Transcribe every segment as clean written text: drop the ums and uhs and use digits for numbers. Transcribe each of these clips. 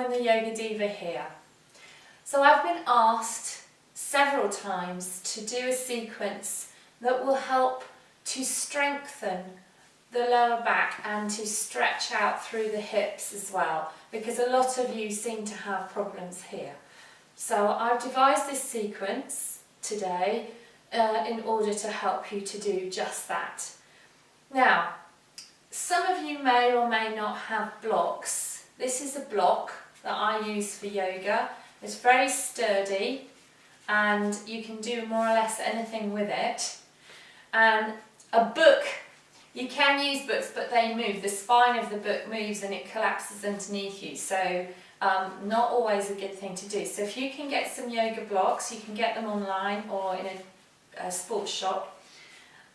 Robin the Yoga Diva here. So I've been asked several times to do a sequence that will help to strengthen the lower back and to stretch out through the hips as well, because a lot of you seem to have problems here. So I've devised this sequence today in order to help you to do just that. Now, some of you may or may not have blocks. This is a block that I use for yoga. It's very sturdy and you can do more or less anything with it. And a book, you can use books but they move. The spine of the book moves and it collapses underneath you. So not always a good thing to do. So if you can get some yoga blocks, you can get them online or in a sports shop.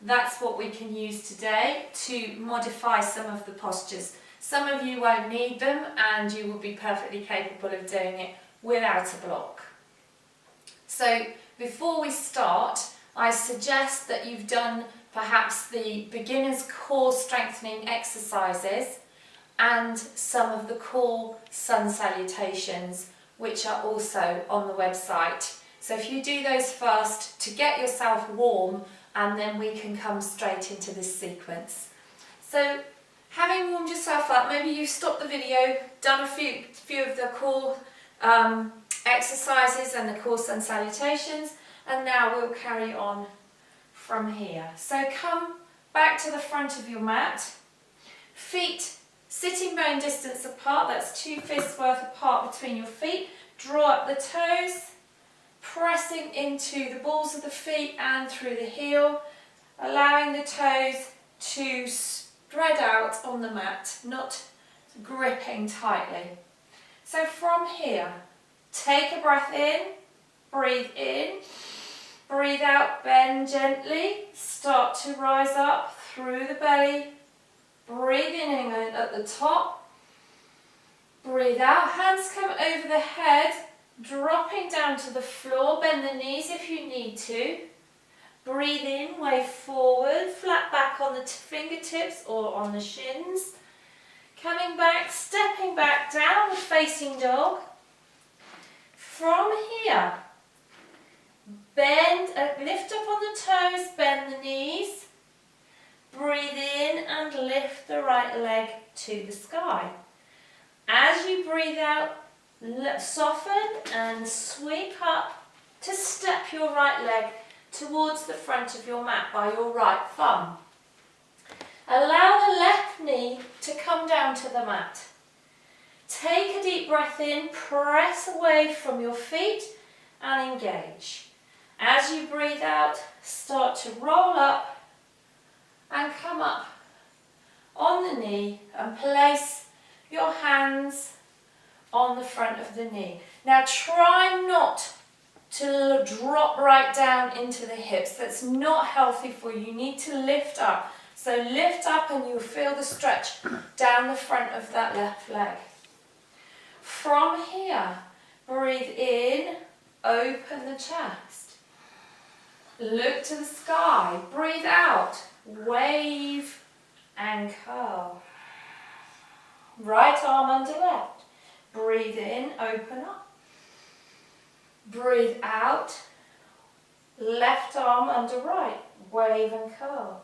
That's what we can use today to modify some of the postures. Some of you won't need them and you will be perfectly capable of doing it without a block. So before we start, I suggest that you've done perhaps the beginner's core strengthening exercises and some of the core sun salutations, which are also on the website. So if you do those first to get yourself warm, and then we can come straight into this sequence. So having warmed yourself up, maybe you've stopped the video, done a few of the core exercises and the core sun salutations, and now we'll carry on from here. So come back to the front of your mat, feet sitting bone distance apart, that's 2 fists worth apart between your feet, draw up the toes, pressing into the balls of the feet and through the heel, allowing the toes to spread out on the mat, not gripping tightly. So from here, take a breath in, breathe out, bend gently, start to rise up through the belly, breathing in at the top, breathe out, hands come over the head, dropping down to the floor, bend the knees if you need to. Breathe in, wave forward, flat back on the fingertips or on the shins. Coming back, stepping back, downward facing dog. From here, bend, lift up on the toes, bend the knees. Breathe in and lift the right leg to the sky. As you breathe out, soften and sweep up to step your right leg towards the front of your mat by your right thumb. Allow the left knee to come down to the mat. Take a deep breath in, press away from your feet and engage. As you breathe out, start to roll up and come up on the knee and place your hands on the front of the knee. Now try not to drop right down into the hips. That's not healthy for you. You need to lift up. So lift up and you'll feel the stretch down the front of that left leg. From here, breathe in, open the chest. Look to the sky. Breathe out, wave and curl. Right arm under left. Breathe in, open up. Breathe out, left arm under right, wave and curl.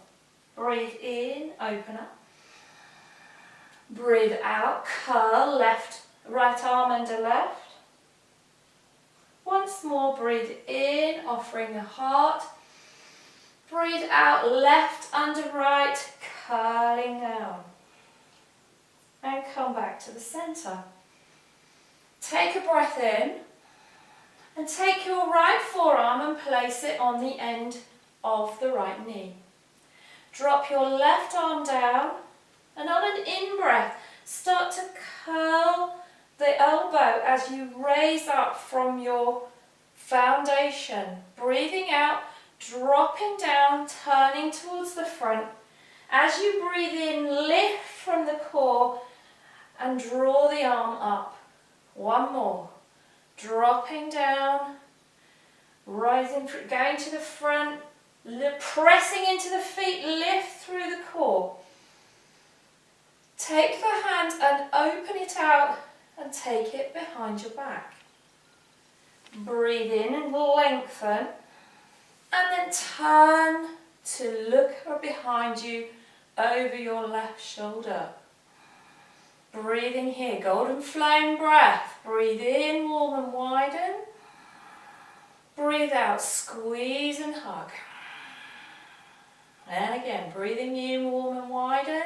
Breathe in, open up. Breathe out, curl, right arm under left. Once more, breathe in, offering the heart. Breathe out, left under right, curling down. And come back to the center. Take a breath in and take your right forearm and place it on the end of the right knee. Drop your left arm down and on an in-breath, start to curl the elbow as you raise up from your foundation. Breathing out, dropping down, turning towards the front. As you breathe in, lift from the core and draw the arm up. One more. Dropping down, rising, going to the front, pressing into the feet, lift through the core. Take the hand and open it out and take it behind your back. Breathe in and lengthen, and then turn to look behind you over your left shoulder. Breathing here, golden flame breath. Breathe in, warm and widen. Breathe out, squeeze and hug. And again, breathing in, warm and widen.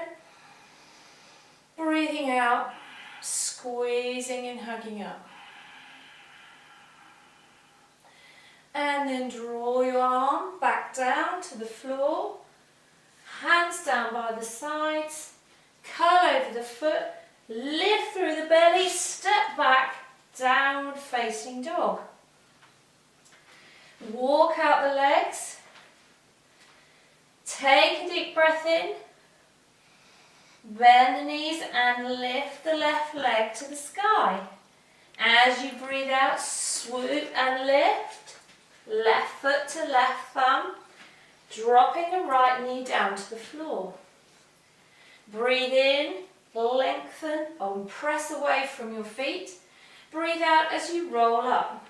Breathing out, squeezing and hugging up. And then draw your arm back down to the floor. Hands down by the sides. Curl over the foot. Lift through the belly. Step back. Downward facing dog. Walk out the legs. Take a deep breath in. Bend the knees and lift the left leg to the sky. As you breathe out, swoop and lift. Left foot to left thumb. Dropping the right knee down to the floor. Breathe in, lengthen, and press away from your feet. Breathe out as you roll up.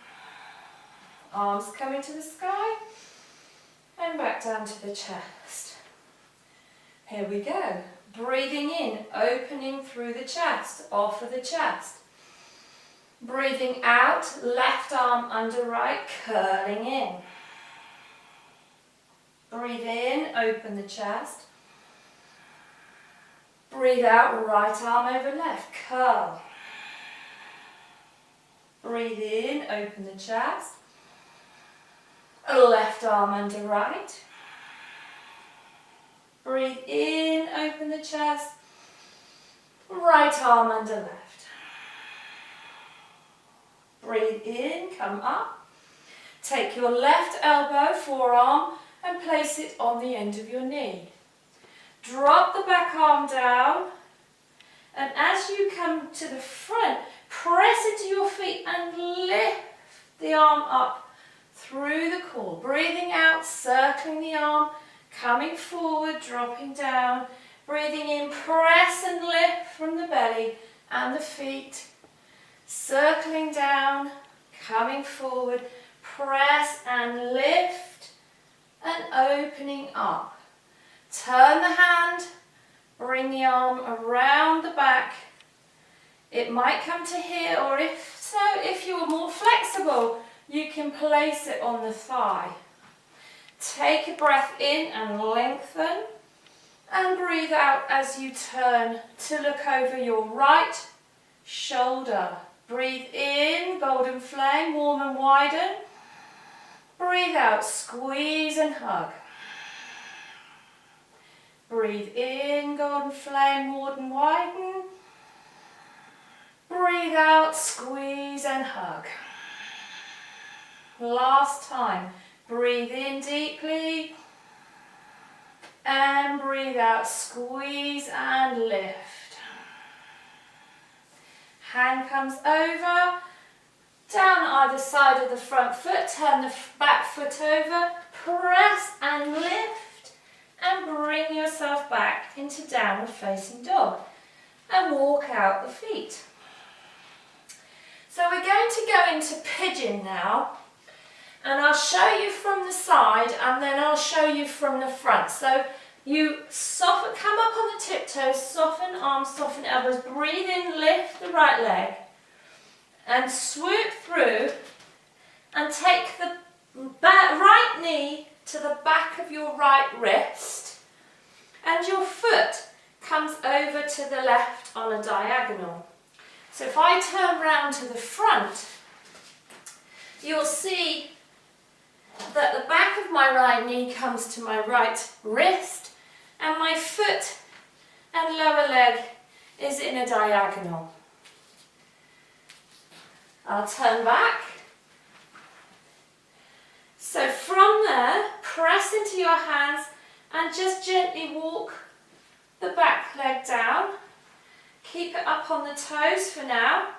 Arms coming to the sky and back down to the chest. Here we go. Breathing in, opening through the chest, off of the chest. Breathing out, left arm under right, curling in. Breathe in, open the chest. Breathe out, right arm over left, curl. Breathe in, open the chest. Left arm under right. Breathe in, open the chest. Right arm under left. Breathe in, come up. Take your left elbow, forearm, and place it on the end of your knee. Drop the back arm down, and as you come to the front, press into your feet and lift the arm up through the core. Breathing out, circling the arm, coming forward, dropping down. Breathing in, press and lift from the belly and the feet. Circling down, coming forward, press and lift, and opening up. Turn the hand, bring the arm around the back. It might come to here, or if you're more flexible, you can place it on the thigh. Take a breath in and lengthen, and breathe out as you turn to look over your right shoulder. Breathe in, golden flame, warm and widen. Breathe out, squeeze and hug. Breathe in, golden flame, warm and widen. Breathe out, squeeze and hug. Last time. Breathe in deeply. And breathe out, squeeze and lift. Hand comes over. Down either side of the front foot. Turn the back foot over. Press and lift. And bring yourself back into downward facing dog. And walk out the feet. So we're going to go into pigeon now. And I'll show you from the side and then I'll show you from the front. So you soften, come up on the tiptoes, soften arms, soften elbows, breathe in, lift the right leg and swoop through and take the right knee to the back of your right wrist and your foot comes over to the left on a diagonal. So if I turn round to the front, you'll see that the back of my right knee comes to my right wrist and my foot and lower leg is in a diagonal. I'll turn back. So from there, press into your hands and just gently walk the back leg down. Keep it up on the toes for now.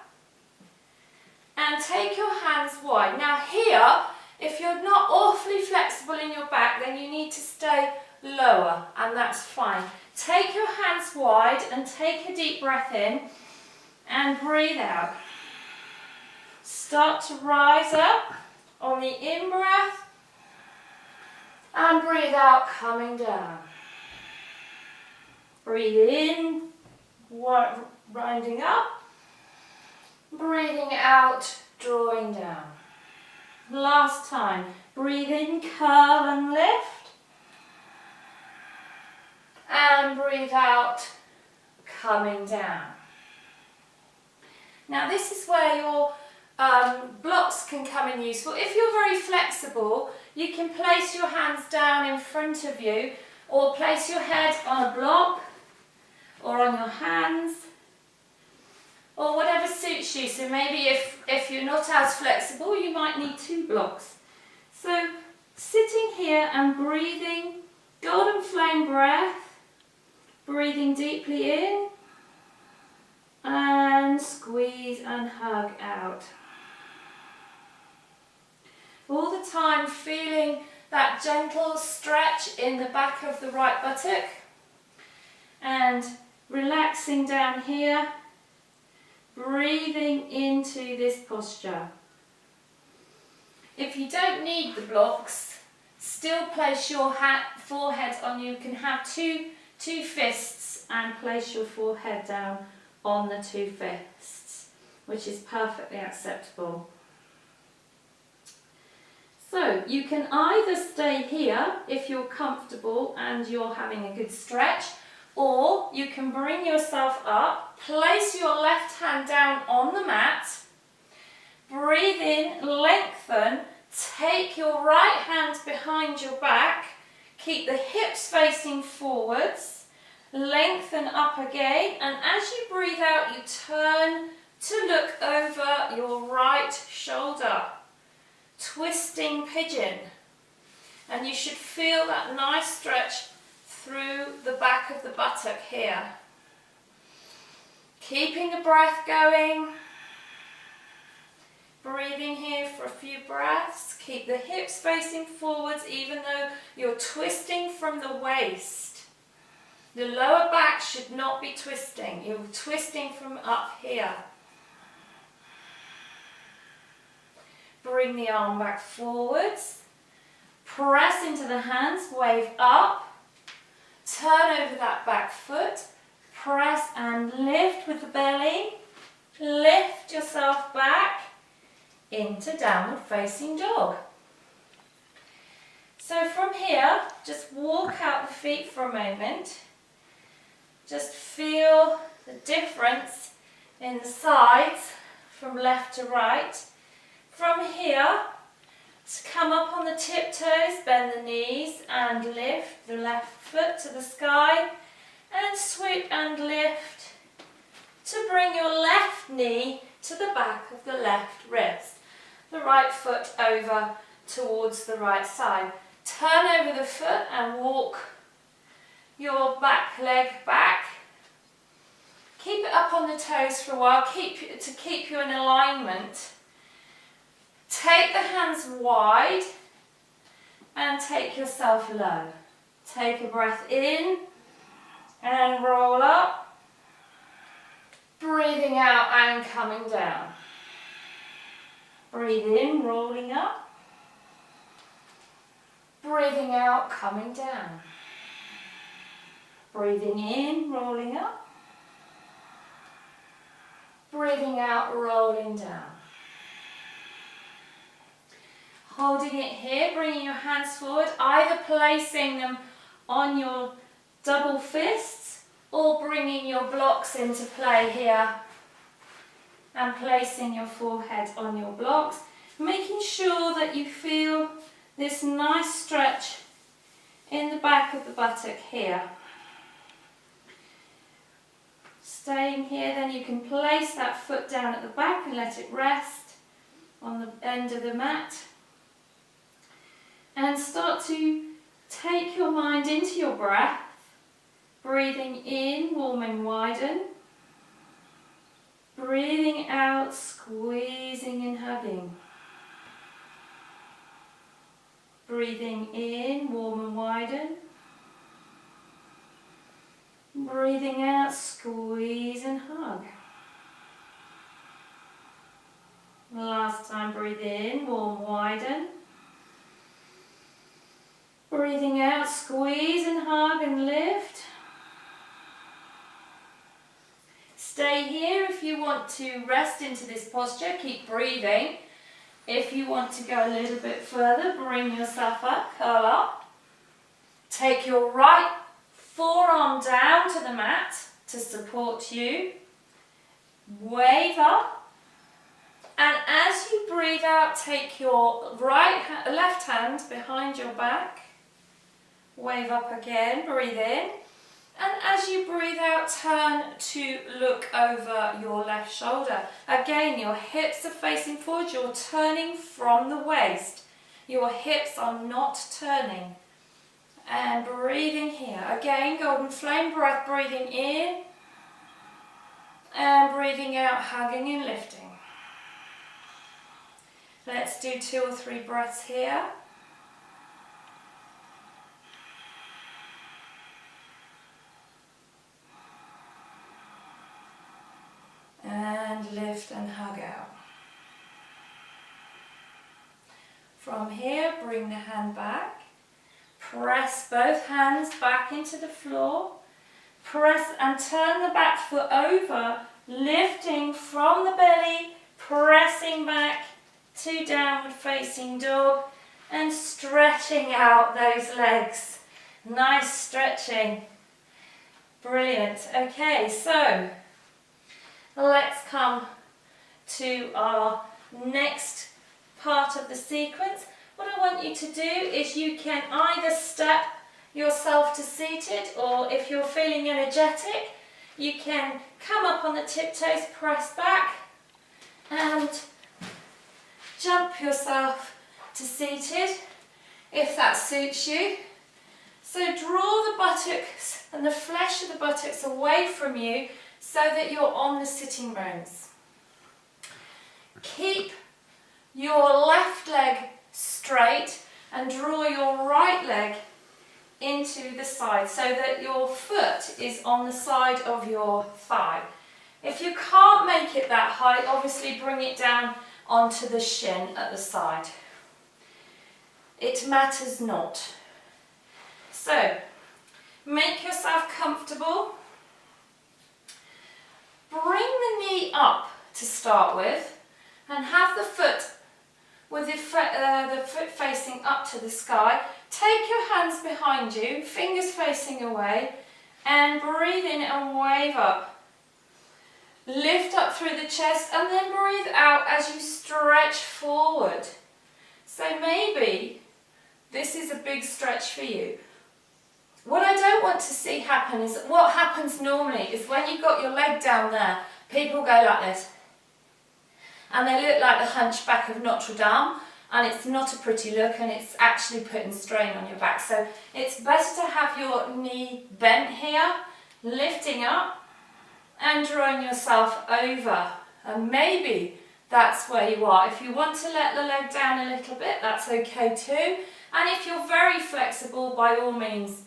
And take your hands wide. Now here, if you're not awfully flexible in your back, then you need to stay lower, and that's fine. Take your hands wide and take a deep breath in, and breathe out. Start to rise up on the in-breath and breathe out, coming down. Breathe in, rounding up. Breathing out, drawing down. Last time. Breathe in, curl and lift. And breathe out, coming down. Now this is where your blocks can come in useful. If you're very flexible, you can place your hands down in front of you or place your head on a block or on your hands or whatever suits you. So maybe if you're not as flexible, you might need 2 blocks. So sitting here and breathing, golden flame breath, breathing deeply in and squeeze and hug out. All the time feeling that gentle stretch in the back of the right buttock and relaxing down here, breathing into this posture. If you don't need the blocks, still place your forehead on. You can have two fists and place your forehead down on the 2 fists, which is perfectly acceptable. So you can either stay here if you're comfortable and you're having a good stretch, or you can bring yourself up, place your left hand down on the mat, breathe in, lengthen, take your right hand behind your back, keep the hips facing forwards, lengthen up again, and as you breathe out you turn to look over your right shoulder. Twisting pigeon, and you should feel that nice stretch through the back of the buttock here. Keeping the breath going, breathing here for a few breaths. Keep the hips facing forwards even though you're twisting from the waist. The lower back should not be twisting, you're twisting from up here. Bring the arm back forwards, press into the hands, wave up, turn over that back foot, press and lift with the belly, lift yourself back into downward facing dog. So from here, just walk out the feet for a moment, just feel the difference in the sides from left to right. From here, to come up on the tiptoes, bend the knees and lift the left foot to the sky and swoop and lift to bring your left knee to the back of the left wrist. The right foot over towards the right side. Turn over the foot and walk your back leg back. Keep it up on the toes for a while to keep you in alignment. Take the hands wide and take yourself low. Take a breath in and roll up. Breathing out and coming down. Breathe in, rolling up. Breathing out, coming down. Breathing in, rolling up. Breathing out, rolling down. Holding it here, bringing your hands forward, either placing them on your double fists or bringing your blocks into play here and placing your forehead on your blocks, making sure that you feel this nice stretch in the back of the buttock here. Staying here, then you can place that foot down at the back and let it rest on the end of the mat. And start to take your mind into your breath, breathing in, warm and widen. Breathing out, squeezing and hugging. Breathing in, warm and widen. Breathing out, squeeze and hug. Last time, breathe in, warm, widen. Breathing out, squeeze and hug and lift. Stay here if you want to rest into this posture, keep breathing. If you want to go a little bit further, bring yourself up, curl up. Take your right forearm down to the mat to support you. Wave up. And as you breathe out, take your left hand behind your back. Wave up again, breathe in. And as you breathe out, turn to look over your left shoulder. Again, your hips are facing forward, you're turning from the waist. Your hips are not turning. And breathing here. Again, golden flame breath, breathing in. And breathing out, hugging and lifting. Let's do 2 or 3 breaths here. And lift and hug out. From here, bring the hand back. Press both hands back into the floor. Press and turn the back foot over, lifting from the belly, pressing back to downward facing dog and stretching out those legs. Nice stretching. Brilliant. Okay, so let's come to our next part of the sequence. What I want you to do is you can either step yourself to seated, or if you're feeling energetic, you can come up on the tiptoes, press back and jump yourself to seated if that suits you. So draw the buttocks and the flesh of the buttocks away from you so that you're on the sitting bones. Keep your left leg straight and draw your right leg into the side so that your foot is on the side of your thigh. If you can't make it that high, obviously bring it down onto the shin at the side. It matters not. So, make yourself comfortable. Bring the knee up to start with and have the foot with the foot facing up to the sky. Take your hands behind you, fingers facing away, and breathe in and wave up. Lift up through the chest and then breathe out as you stretch forward. So maybe this is a big stretch for you. What I don't want to see happen is, what happens normally is when you've got your leg down there, people go like this. And they look like the hunchback of Notre Dame, and it's not a pretty look, and it's actually putting strain on your back. So it's better to have your knee bent here, lifting up and drawing yourself over. And maybe that's where you are. If you want to let the leg down a little bit, that's okay too. And if you're very flexible, by all means,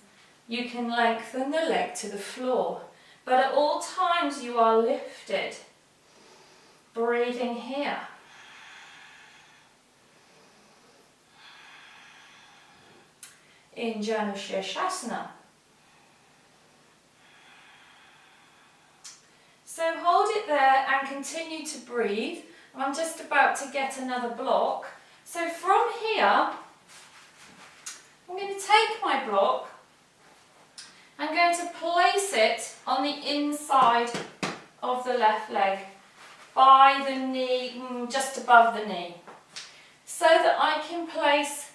you can lengthen the leg to the floor. But at all times you are lifted. Breathing here. In Janu Shirshasana. So hold it there and continue to breathe. I'm just about to get another block. So from here, I'm going to take my block. I'm going to place it on the inside of the left leg, by the knee, just above the knee, so that I can place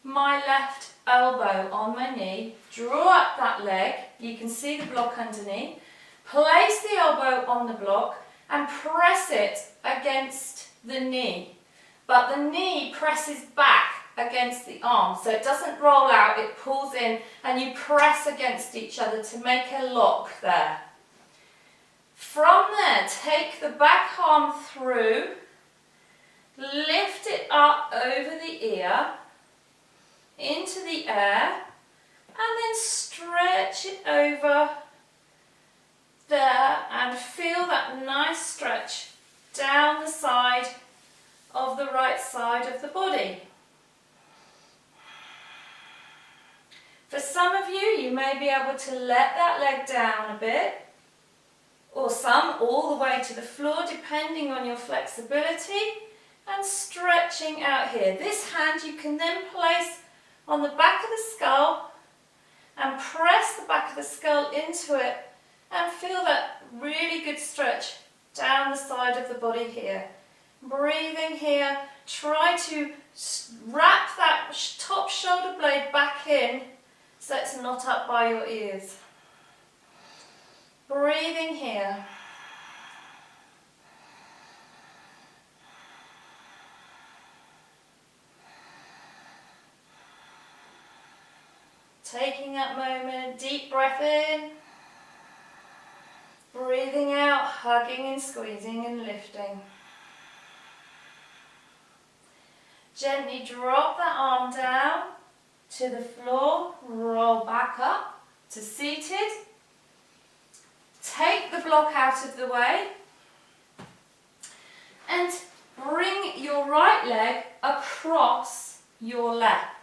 my left elbow on my knee, draw up that leg, you can see the block underneath, place the elbow on the block and press it against the knee, but the knee presses back against the arm, so it doesn't roll out, it pulls in, and you press against each other to make a lock there. From there, take the back arm through, lift it up over the ear, into the air, and then stretch it over there and feel that nice stretch down the side of the right side of the body. For some of you, you may be able to let that leg down a bit, or some all the way to the floor, depending on your flexibility, and stretching out here. This hand you can then place on the back of the skull and press the back of the skull into it and feel that really good stretch down the side of the body here. Breathing here, try to wrap that top shoulder blade back in so it's not up by your ears. Breathing here. Taking that moment, deep breath in. Breathing out, hugging and squeezing and lifting. Gently drop that arm down to the floor, roll back up to seated. Take the block out of the way and bring your right leg across your left.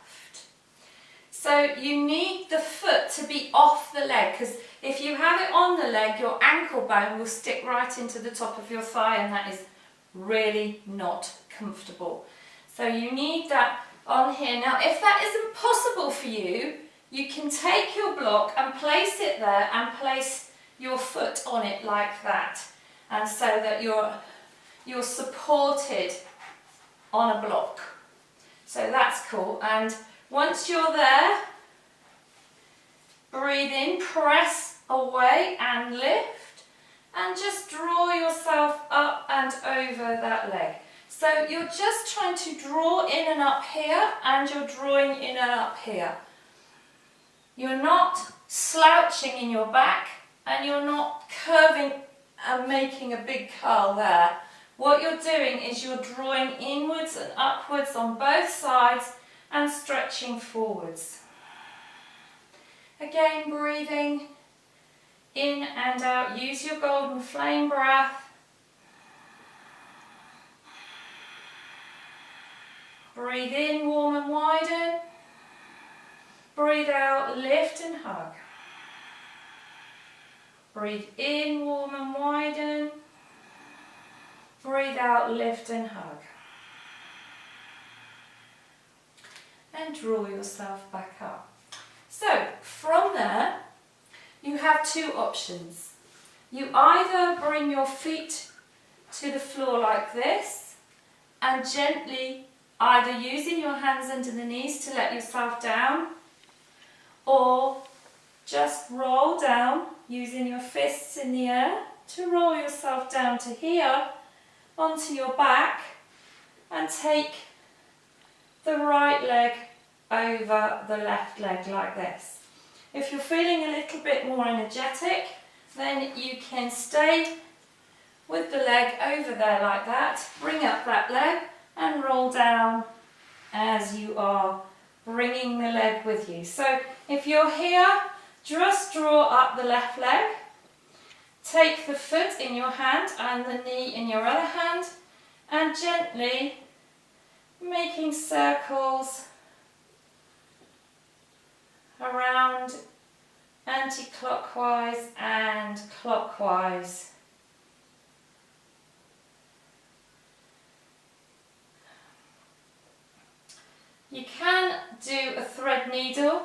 So you need the foot to be off the leg, because if you have it on the leg, your ankle bone will stick right into the top of your thigh, and that is really not comfortable. So you need that on here. Now, if that isn't possible for you, you can take your block and place it there and place your foot on it like that, and so that you're supported on a block. So that's cool. And once you're there, breathe in, press away and lift, and just draw yourself up and over that leg. So you're just trying to draw in and up here, and you're drawing in and up here. You're not slouching in your back, and you're not curving and making a big curl there. What you're doing is you're drawing inwards and upwards on both sides and stretching forwards. Again, breathing in and out. Use your golden flame breath. Breathe in, warm and widen. Breathe out, lift and hug. Breathe in, warm and widen. Breathe out, lift and hug. And draw yourself back up. So, from there, you have two options. You either bring your feet to the floor like this, and gently either using your hands under the knees to let yourself down, or just roll down using your fists in the air to roll yourself down to here onto your back, and take the right leg over the left leg like this. If you're feeling a little bit more energetic, then you can stay with the leg over there like that, bring up that leg and roll down as you are bringing the leg with you. So if you're here, just draw up the left leg, take the foot in your hand and the knee in your other hand, and gently making circles around anti-clockwise and clockwise. You can do a thread needle,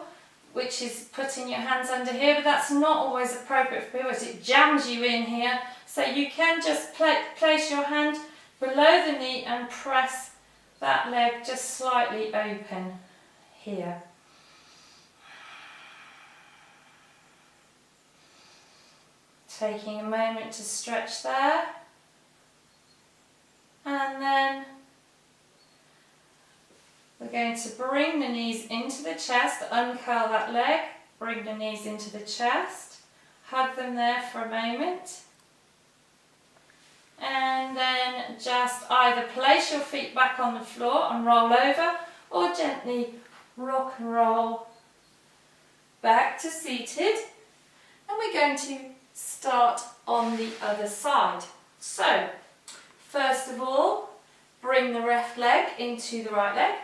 which is putting your hands under here, but that's not always appropriate for people, as it jams you in here. So you can just place your hand below the knee and press that leg just slightly open here. Taking a moment to stretch there, and then we're going to bring the knees into the chest, uncurl that leg, bring the knees into the chest, hug them there for a moment, and then just either place your feet back on the floor and roll over, or gently rock and roll back to seated. And we're going to start on the other side. So, first of all, bring the left leg into the right leg.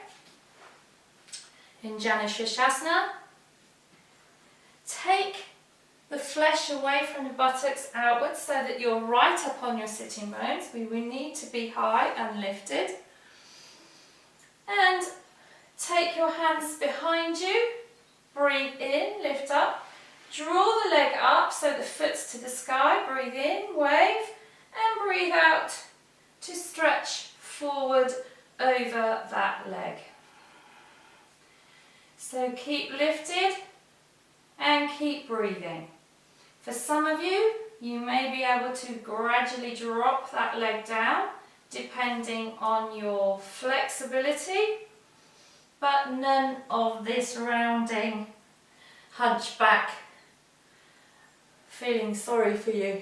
In Janashashasana. Take the flesh away from the buttocks outwards so that you're right up on your sitting bones. We need to be high and lifted. And take your hands behind you. Breathe in, lift up. Draw the leg up so the foot's to the sky. Breathe in, wave, and breathe out to stretch forward over that leg. So keep lifted and keep breathing. For some of you, you may be able to gradually drop that leg down depending on your flexibility, but none of this rounding, hunchback, feeling sorry for you.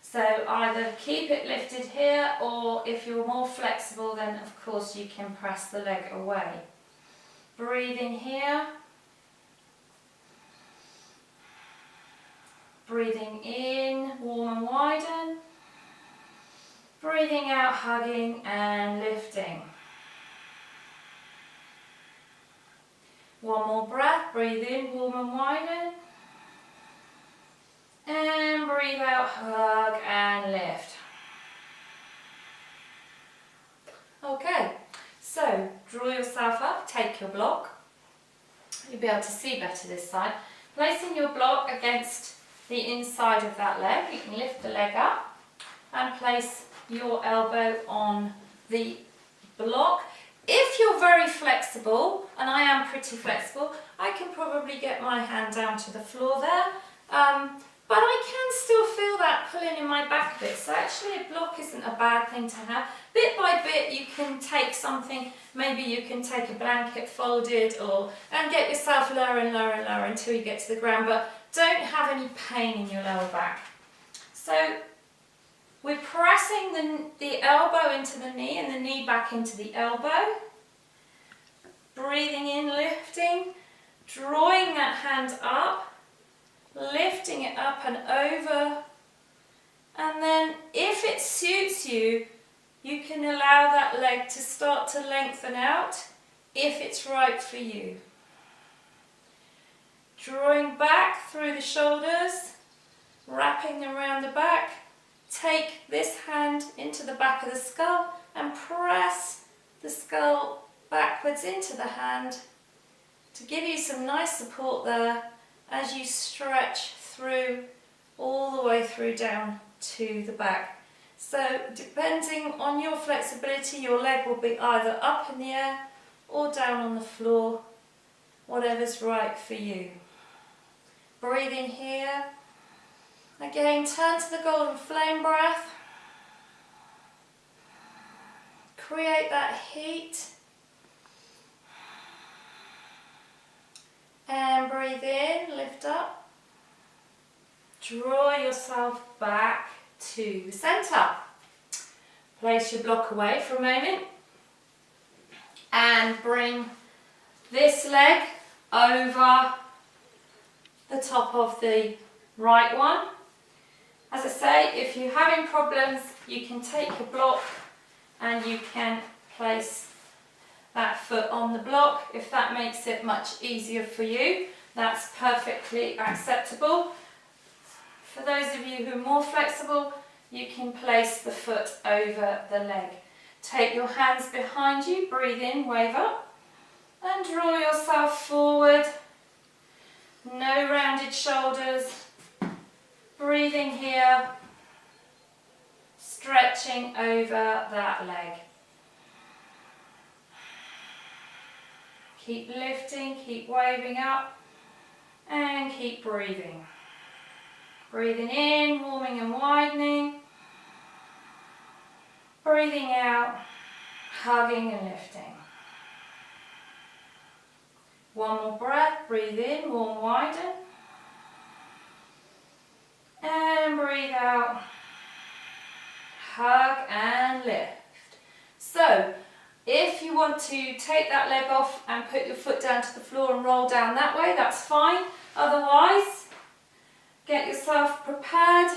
So either keep it lifted here, or if you're more flexible, then of course you can press the leg away. Breathing here. Breathing in, warm and widen. Breathing out, hugging and lifting. One more breath. Breathe in, warm and widen. And breathe out, hug and lift. Okay, so draw yourself up, take your block. You'll be able to see better this side. Placing your block against the inside of that leg, you can lift the leg up and place your elbow on the block. If you're very flexible, and I am pretty flexible, I can probably get my hand down to the floor there. But I can still feel that pulling in my back a bit, so actually a block isn't a bad thing to have. Bit by bit you can take something, maybe you can take a blanket folded and get yourself lower and lower and lower until you get to the ground, but don't have any pain in your lower back. So we're pressing the elbow into the knee and the knee back into the elbow. Breathing in, lifting, drawing that hand up. Lifting it up and over, and then if it suits you, you can allow that leg to start to lengthen out if it's right for you. Drawing back through the shoulders, wrapping around the back, take this hand into the back of the skull and press the skull backwards into the hand to give you some nice support there as you stretch through, all the way through down to the back. So depending on your flexibility, your leg will be either up in the air or down on the floor, whatever's right for you. Breathing here. Again, turn to the golden flame breath. Create that heat. And breathe in, lift up. Draw yourself back to the centre. Place your block away for a moment. And bring this leg over the top of the right one. As I say, if you're having problems, you can take your block and you can place that foot on the block. If that makes it much easier for you, that's perfectly acceptable. For those of you who are more flexible, you can place the foot over the leg. Take your hands behind you, breathe in, wave up, and draw yourself forward. No rounded shoulders. Breathing here, stretching over that leg. Keep lifting, keep waving up, and keep breathing. Breathing in, warming and widening. Breathing out, hugging and lifting. One more breath, breathe in, warm, widen. And breathe out, hug and lift. So, if you want to take that leg off and put your foot down to the floor and roll down that way, that's fine. Otherwise, get yourself prepared.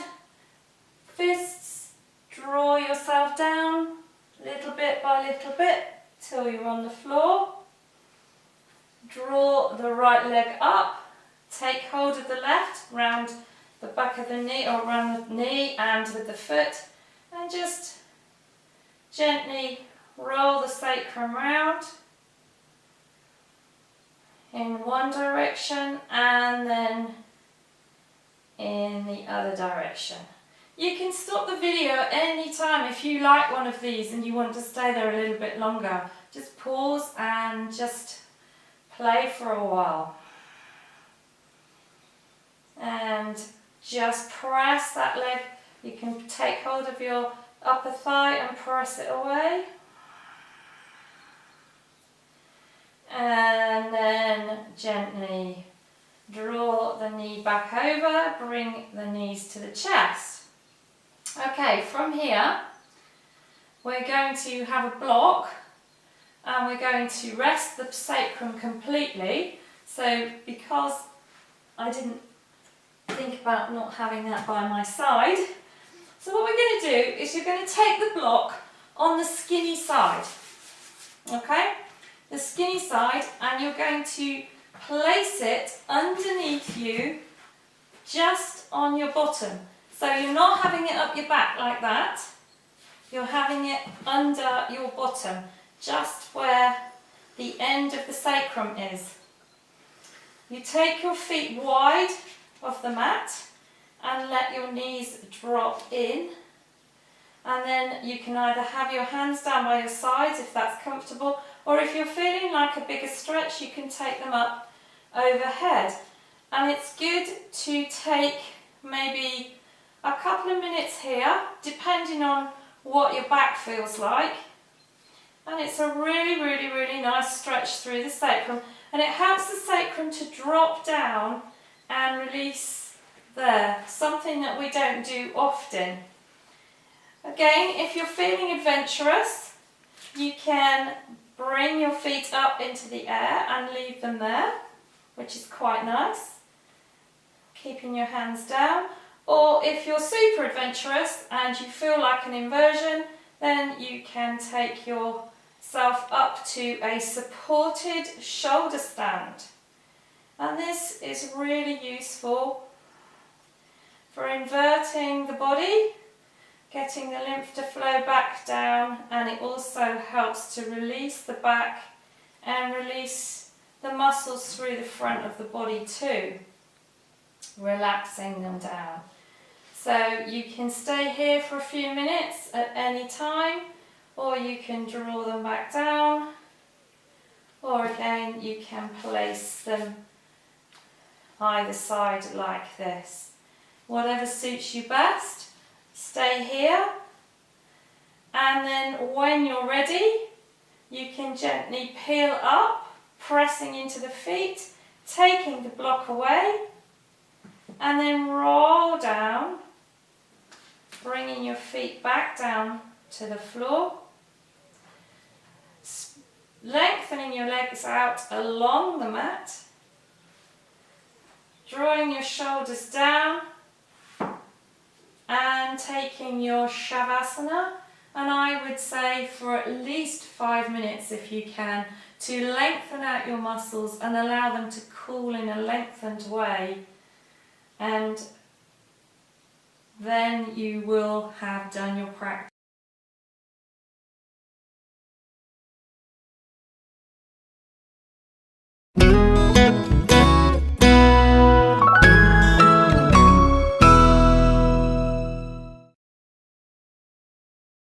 Fists, draw yourself down, little bit by little bit till you're on the floor. Draw the right leg up, take hold of the left round the back of the knee or around the knee and with the foot, and just gently roll the sacrum round in one direction and then in the other direction. You can stop the video at any time if you like one of these and you want to stay there a little bit longer. Just pause and just play for a while. And just press that leg. You can take hold of your upper thigh and press it away. And then gently draw the knee back over, bring the knees to the chest. Okay, from here we're going to have a block and we're going to rest the sacrum completely. So because I didn't think about not having that by my side, so what we're going to do is you're going to take the block on the skinny side, okay? The skinny side, and you're going to place it underneath you, just on your bottom. So you're not having it up your back like that, you're having it under your bottom, just where the end of the sacrum is. You take your feet wide of the mat and let your knees drop in, and then you can either have your hands down by your sides if that's comfortable, or if you're feeling like a bigger stretch you can take them up overhead. And it's good to take maybe a couple of minutes here depending on what your back feels like, and it's a really nice stretch through the sacrum, and it helps the sacrum to drop down and release there, something that we don't do often. Again, if you're feeling adventurous, you can bring your feet up into the air and leave them there, which is quite nice, keeping your hands down. Or if you're super adventurous and you feel like an inversion, then you can take yourself up to a supported shoulder stand. And this is really useful for inverting the body, getting the lymph to flow back down, and it also helps to release the back and release the muscles through the front of the body too, relaxing them down. So you can stay here for a few minutes at any time, or you can draw them back down, or again you can place them either side like this. Whatever suits you best. Stay here, and then when you're ready you can gently peel up, pressing into the feet, taking the block away, and then roll down, bringing your feet back down to the floor, lengthening your legs out along the mat, drawing your shoulders down and taking your Shavasana, and I would say for at least 5 minutes if you can, to lengthen out your muscles and allow them to cool in a lengthened way, and then you will have done your practice.